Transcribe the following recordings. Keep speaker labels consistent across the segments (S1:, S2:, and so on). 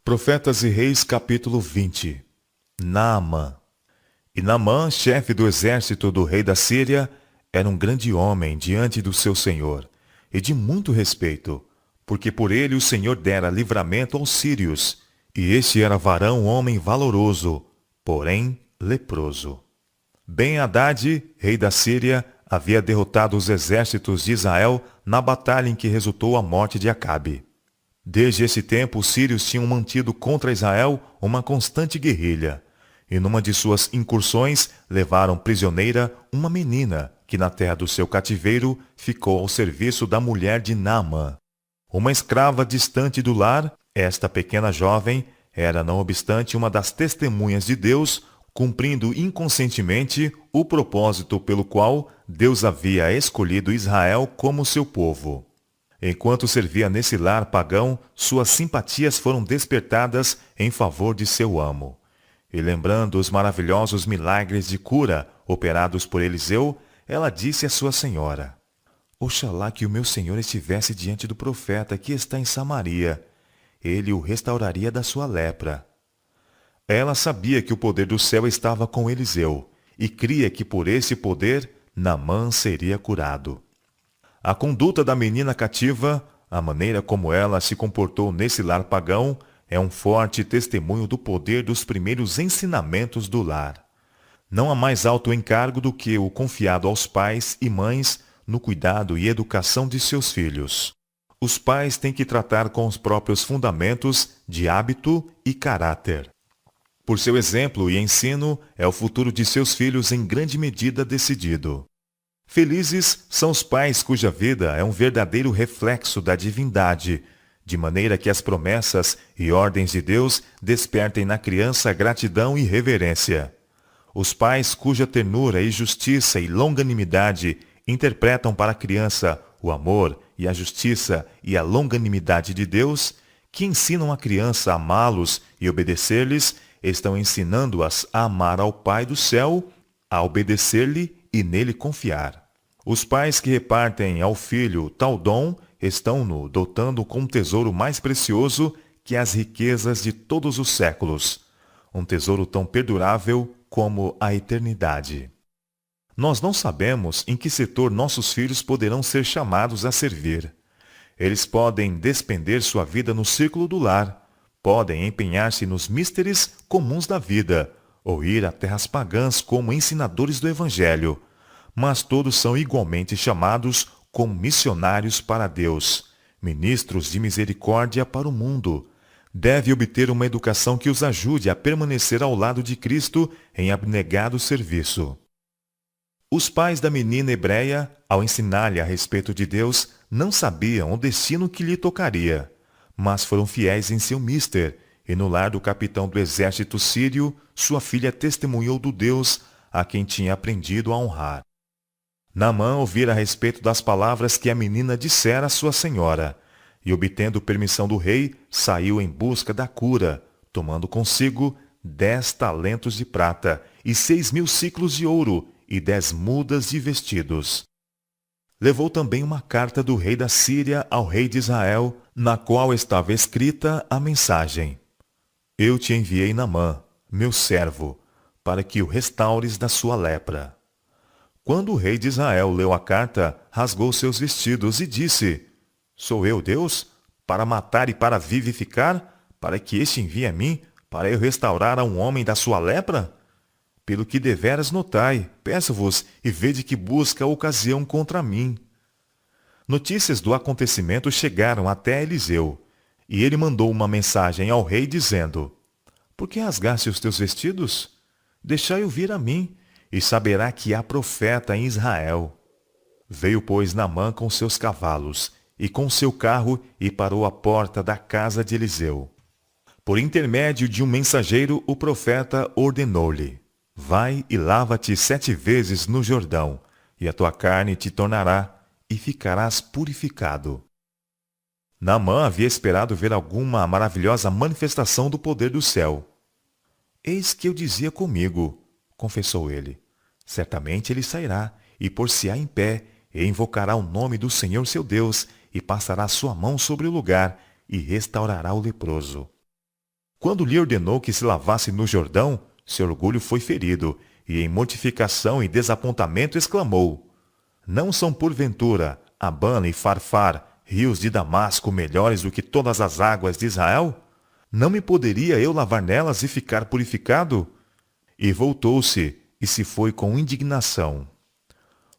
S1: Profetas e Reis, capítulo 20. Naamã. E Naamã, chefe do exército do rei da Síria, era um grande homem diante do seu senhor, e de muito respeito, porque por ele o Senhor dera livramento aos sírios, e este era varão homem valoroso, porém leproso. Ben-Hadad, rei da Síria, havia derrotado os exércitos de Israel na batalha em que resultou a morte de Acabe. Desde esse tempo, os sírios tinham mantido contra Israel uma constante guerrilha, e numa de suas incursões levaram prisioneira uma menina que na terra do seu cativeiro ficou ao serviço da mulher de Naamã. Uma escrava distante do lar, esta pequena jovem era, não obstante, uma das testemunhas de Deus, cumprindo inconscientemente o propósito pelo qual Deus havia escolhido Israel como seu povo. Enquanto servia nesse lar pagão, suas simpatias foram despertadas em favor de seu amo. E lembrando os maravilhosos milagres de cura operados por Eliseu, ela disse à sua senhora: Oxalá que o meu senhor estivesse diante do profeta que está em Samaria. Ele o restauraria da sua lepra. Ela sabia que o poder do céu estava com Eliseu, e cria que por esse poder Naamã seria curado. A conduta da menina cativa, a maneira como ela se comportou nesse lar pagão, é um forte testemunho do poder dos primeiros ensinamentos do lar. Não há mais alto encargo do que o confiado aos pais e mães no cuidado e educação de seus filhos. Os pais têm que tratar com os próprios fundamentos de hábito e caráter. Por seu exemplo e ensino, é o futuro de seus filhos em grande medida decidido. Felizes são os pais cuja vida é um verdadeiro reflexo da divindade, de maneira que as promessas e ordens de Deus despertem na criança gratidão e reverência. Os pais cuja ternura e justiça e longanimidade interpretam para a criança o amor e a justiça e a longanimidade de Deus, que ensinam a criança a amá-los e obedecer-lhes, estão ensinando-as a amar ao Pai do céu, a obedecer-lhe e nele confiar. Os pais que repartem ao filho tal dom estão-no dotando com um tesouro mais precioso que as riquezas de todos os séculos, um tesouro tão perdurável como a eternidade. Nós não sabemos em que setor nossos filhos poderão ser chamados a servir. Eles podem despender sua vida no círculo do lar, podem empenhar-se nos misteres comuns da vida, ou ir a terras pagãs como ensinadores do Evangelho, mas todos são igualmente chamados como missionários para Deus, ministros de misericórdia para o mundo. Deve obter uma educação que os ajude a permanecer ao lado de Cristo em abnegado serviço. Os pais da menina hebreia, ao ensinar-lhe a respeito de Deus, não sabiam o destino que lhe tocaria, mas foram fiéis em seu mister, e no lar do capitão do exército sírio, sua filha testemunhou do Deus a quem tinha aprendido a honrar. Naamã ouvira a respeito das palavras que a menina dissera à sua senhora, e obtendo permissão do rei, saiu em busca da cura, tomando consigo 10 talentos de prata e 6.000 siclos de ouro e 10 mudas de vestidos. Levou também uma carta do rei da Síria ao rei de Israel, na qual estava escrita a mensagem: Eu te enviei Naamã, meu servo, para que o restaures da sua lepra. Quando o rei de Israel leu a carta, rasgou seus vestidos e disse: Sou eu Deus, para matar e para vivificar, para que este envie a mim, para eu restaurar a um homem da sua lepra? Pelo que deveras notai, peço-vos, e vede que busca ocasião contra mim. Notícias do acontecimento chegaram até Eliseu, e ele mandou uma mensagem ao rei dizendo: Por que rasgaste os teus vestidos? Deixai-o vir a mim, e saberá que há profeta em Israel. Veio, pois, Naamã com seus cavalos, e com seu carro, e parou à porta da casa de Eliseu. Por intermédio de um mensageiro, o profeta ordenou-lhe: Vai e lava-te 7 vezes no Jordão, e a tua carne te tornará, e ficarás purificado. Naamã havia esperado ver alguma maravilhosa manifestação do poder do céu. Eis que eu dizia comigo, confessou ele, certamente ele sairá, e pôr-se-á em pé, e invocará o nome do Senhor seu Deus, e passará sua mão sobre o lugar, e restaurará o leproso. Quando lhe ordenou que se lavasse no Jordão, seu orgulho foi ferido, e em mortificação e desapontamento exclamou: Não são porventura Abana e Farfar, rios de Damasco, melhores do que todas as águas de Israel? Não me poderia eu lavar nelas e ficar purificado? E voltou-se e se foi com indignação.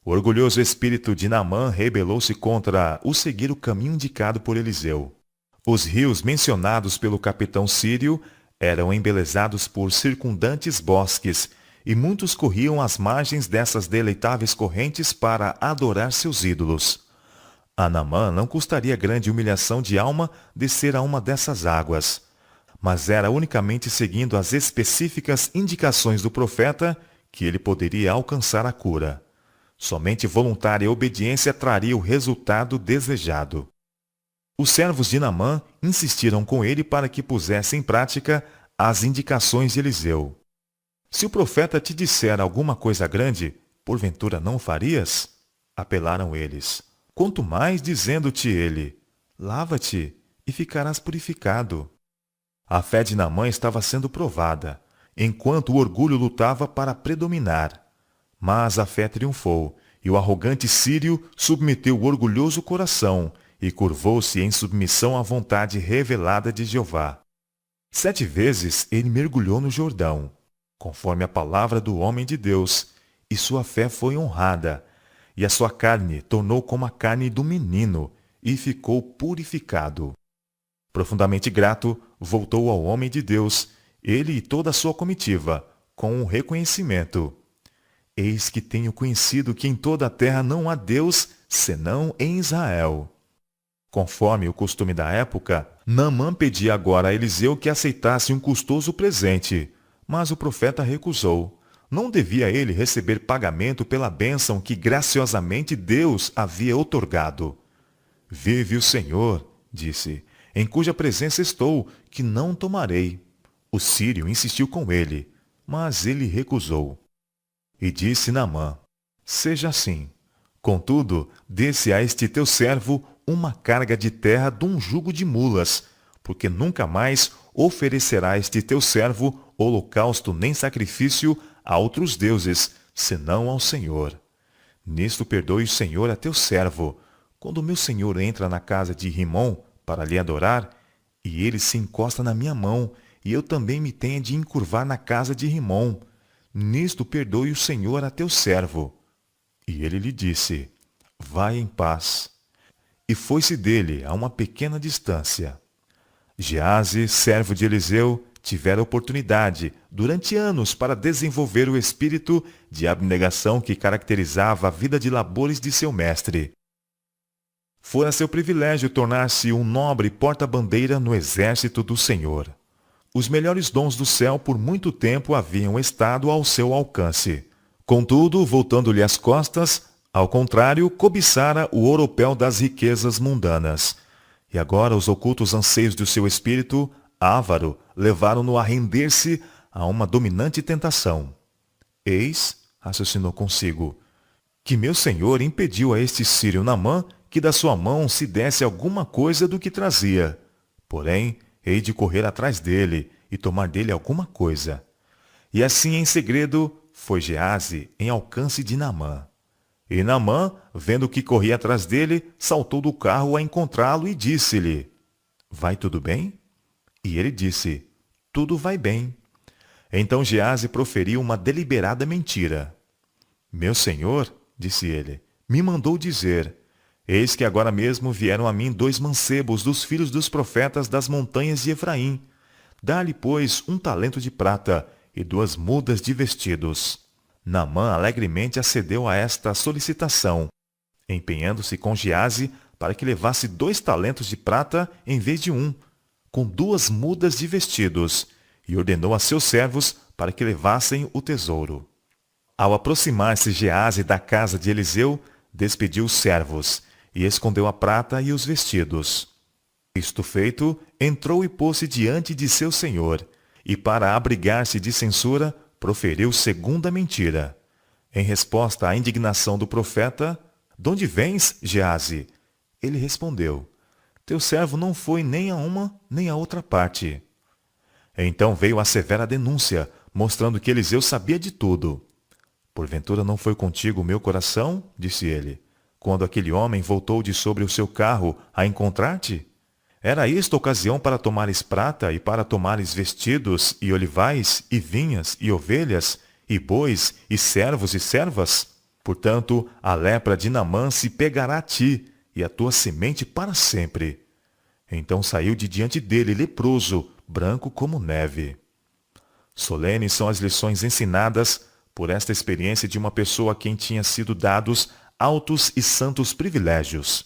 S1: O orgulhoso espírito de Naamã rebelou-se contra o seguir o caminho indicado por Eliseu. Os rios mencionados pelo capitão sírio eram embelezados por circundantes bosques, e muitos corriam às margens dessas deleitáveis correntes para adorar seus ídolos. A Naamã não custaria grande humilhação de alma descer a uma dessas águas, mas era unicamente seguindo as específicas indicações do profeta que ele poderia alcançar a cura. Somente voluntária obediência traria o resultado desejado. Os servos de Naamã insistiram com ele para que pusesse em prática as indicações de Eliseu. Se o profeta te disser alguma coisa grande, porventura não o farias? Apelaram eles. Quanto mais dizendo-te ele, lava-te e ficarás purificado. A fé de Naamã estava sendo provada, enquanto o orgulho lutava para predominar. Mas a fé triunfou, e o arrogante sírio submeteu o orgulhoso coração e curvou-se em submissão à vontade revelada de Jeová. 7 vezes ele mergulhou no Jordão, conforme a palavra do homem de Deus, e sua fé foi honrada, e a sua carne tornou como a carne do menino, e ficou purificado. Profundamente grato, voltou ao homem de Deus, ele e toda a sua comitiva, com um reconhecimento. Eis que tenho conhecido que em toda a terra não há Deus, senão em Israel. Conforme o costume da época, Naamã pedia agora a Eliseu que aceitasse um custoso presente, mas o profeta recusou. Não devia ele receber pagamento pela bênção que graciosamente Deus havia outorgado. Vive o Senhor, disse, em cuja presença estou, que não tomarei. O sírio insistiu com ele, mas ele recusou. E disse Naamã, seja assim. Contudo, dê-se a este teu servo uma carga de terra de um jugo de mulas, porque nunca mais oferecerá este teu servo holocausto nem sacrifício a outros deuses, senão ao Senhor. Nisto perdoe o Senhor a teu servo, quando meu senhor entra na casa de Rimom para lhe adorar, e ele se encosta na minha mão, e eu também me tenha de encurvar na casa de Rimom. Nisto perdoe o Senhor a teu servo. E ele lhe disse, vai em paz. E foi-se dele a uma pequena distância. Geazi, servo de Eliseu, tivera oportunidade, durante anos, para desenvolver o espírito de abnegação que caracterizava a vida de labores de seu mestre. Fora seu privilégio tornar-se um nobre porta-bandeira no exército do Senhor. Os melhores dons do céu por muito tempo haviam estado ao seu alcance. Contudo, voltando-lhe as costas, ao contrário, cobiçara o ouropel das riquezas mundanas. E agora os ocultos anseios do seu espírito, avaro, levaram-no a render-se a uma dominante tentação. Eis, raciocinou consigo, que meu senhor impediu a este sírio Naamã que da sua mão se desse alguma coisa do que trazia. Porém, hei de correr atrás dele e tomar dele alguma coisa. E assim, em segredo, foi Geazi em alcance de Naamã. E Naamã, vendo que corria atrás dele, saltou do carro a encontrá-lo e disse-lhe, vai tudo bem? E ele disse, tudo vai bem. Então Geazi proferiu uma deliberada mentira. Meu senhor, disse ele, me mandou dizer, eis que agora mesmo vieram a mim 2 mancebos dos filhos dos profetas das montanhas de Efraim. Dá-lhe, pois, 1 talento de prata e 2 mudas de vestidos. Naamã alegremente acedeu a esta solicitação, empenhando-se com Geazi para que levasse 2 talentos de prata em vez de 1, com 2 mudas de vestidos, e ordenou a seus servos para que levassem o tesouro. Ao aproximar-se Geazi da casa de Eliseu, despediu os servos, e escondeu a prata e os vestidos. Isto feito, entrou e pôs-se diante de seu senhor, e para abrigar-se de censura, proferiu segunda mentira. Em resposta à indignação do profeta, de onde vens, Geazi? Ele respondeu, teu servo não foi nem a uma nem a outra parte. Então veio a severa denúncia, mostrando que Eliseu sabia de tudo. Porventura não foi contigo o meu coração, disse ele, quando aquele homem voltou de sobre o seu carro a encontrar-te? Era esta ocasião para tomares prata e para tomares vestidos e olivais e vinhas e ovelhas e bois e servos e servas? Portanto, a lepra de Naamã se pegará a ti e a tua semente para sempre. Então saiu de diante dele leproso, branco como neve. Solenes são as lições ensinadas por esta experiência de uma pessoa a quem tinha sido dados altos e santos privilégios.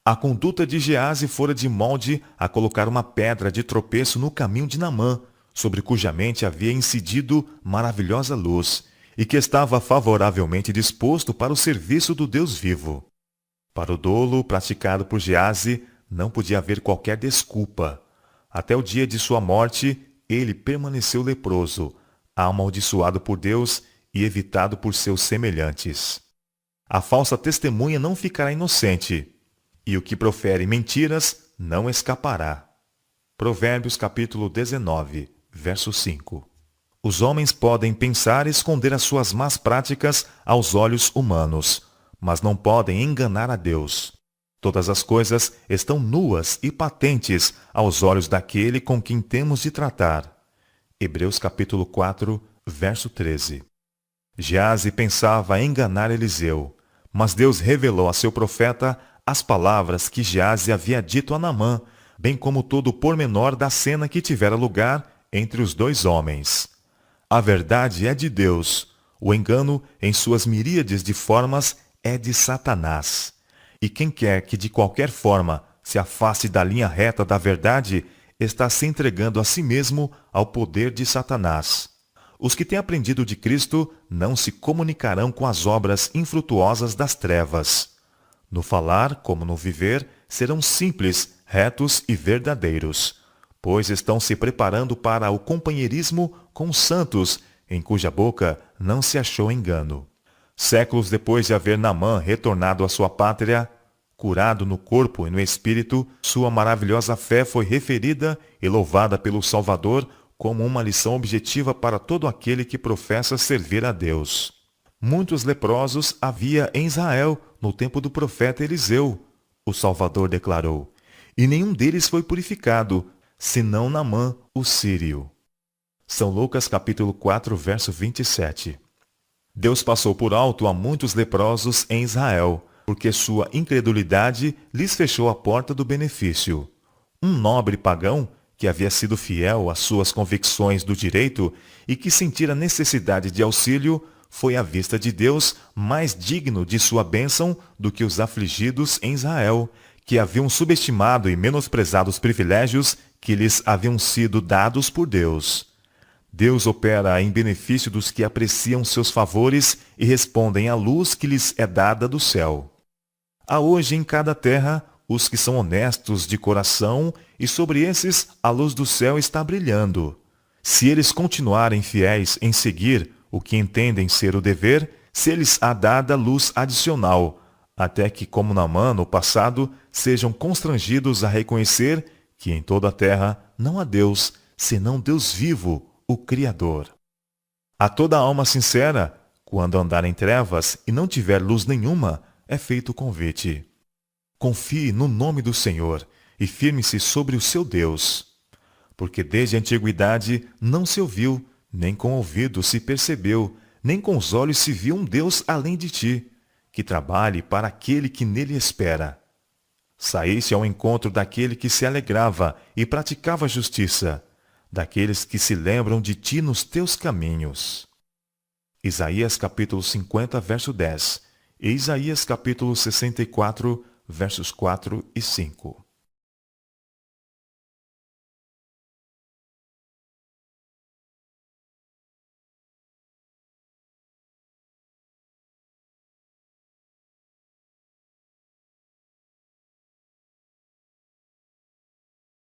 S1: A conduta de Geazi fora de molde a colocar uma pedra de tropeço no caminho de Naamã, sobre cuja mente havia incidido maravilhosa luz, e que estava favoravelmente disposto para o serviço do Deus vivo. Para o dolo praticado por Geazi, não podia haver qualquer desculpa. Até o dia de sua morte, ele permaneceu leproso, amaldiçoado por Deus e evitado por seus semelhantes. A falsa testemunha não ficará inocente, e o que profere mentiras não escapará. Provérbios capítulo 19, verso 5. Os homens podem pensar esconder as suas más práticas aos olhos humanos, mas não podem enganar a Deus. Todas as coisas estão nuas e patentes aos olhos daquele com quem temos de tratar. Hebreus capítulo 4, verso 13. Geazi pensava enganar Eliseu, mas Deus revelou a seu profeta as palavras que Geazi havia dito a Naamã, bem como todo o pormenor da cena que tivera lugar entre os dois homens. A verdade é de Deus, o engano, em suas miríades de formas, é de Satanás. E quem quer que de qualquer forma se afaste da linha reta da verdade, está se entregando a si mesmo ao poder de Satanás. Os que têm aprendido de Cristo não se comunicarão com as obras infrutuosas das trevas. No falar, como no viver, serão simples, retos e verdadeiros, pois estão se preparando para o companheirismo com os santos, em cuja boca não se achou engano. Séculos depois de haver Naamã retornado à sua pátria, curado no corpo e no espírito, sua maravilhosa fé foi referida e louvada pelo Salvador como uma lição objetiva para todo aquele que professa servir a Deus. Muitos leprosos havia em Israel no tempo do profeta Eliseu, o Salvador declarou, e nenhum deles foi purificado, senão Naamã, o sírio. São Lucas capítulo 4, verso 27. Deus passou por alto a muitos leprosos em Israel, porque sua incredulidade lhes fechou a porta do benefício. Um nobre pagão, que havia sido fiel às suas convicções do direito e que sentira necessidade de auxílio, foi à vista de Deus mais digno de sua bênção do que os afligidos em Israel, que haviam subestimado e menosprezado os privilégios que lhes haviam sido dados por Deus. Deus opera em benefício dos que apreciam seus favores e respondem à luz que lhes é dada do céu. Há hoje em cada terra os que são honestos de coração, e sobre esses a luz do céu está brilhando. Se eles continuarem fiéis em seguir o que entendem ser o dever, se lhes há dada luz adicional, até que, como Naamã no passado, sejam constrangidos a reconhecer que em toda a terra não há Deus, senão Deus vivo, o Criador. A toda alma sincera, quando andar em trevas e não tiver luz nenhuma, é feito o convite. Confie no nome do Senhor e firme-se sobre o seu Deus. Porque desde a antiguidade não se ouviu, nem com o ouvido se percebeu, nem com os olhos se viu um Deus além de ti, que trabalhe para aquele que nele espera. Saíste ao encontro daquele que se alegrava e praticava justiça, daqueles que se lembram de ti nos teus caminhos. Isaías capítulo 50, verso 10 e Isaías capítulo 64, versos 4 e 5.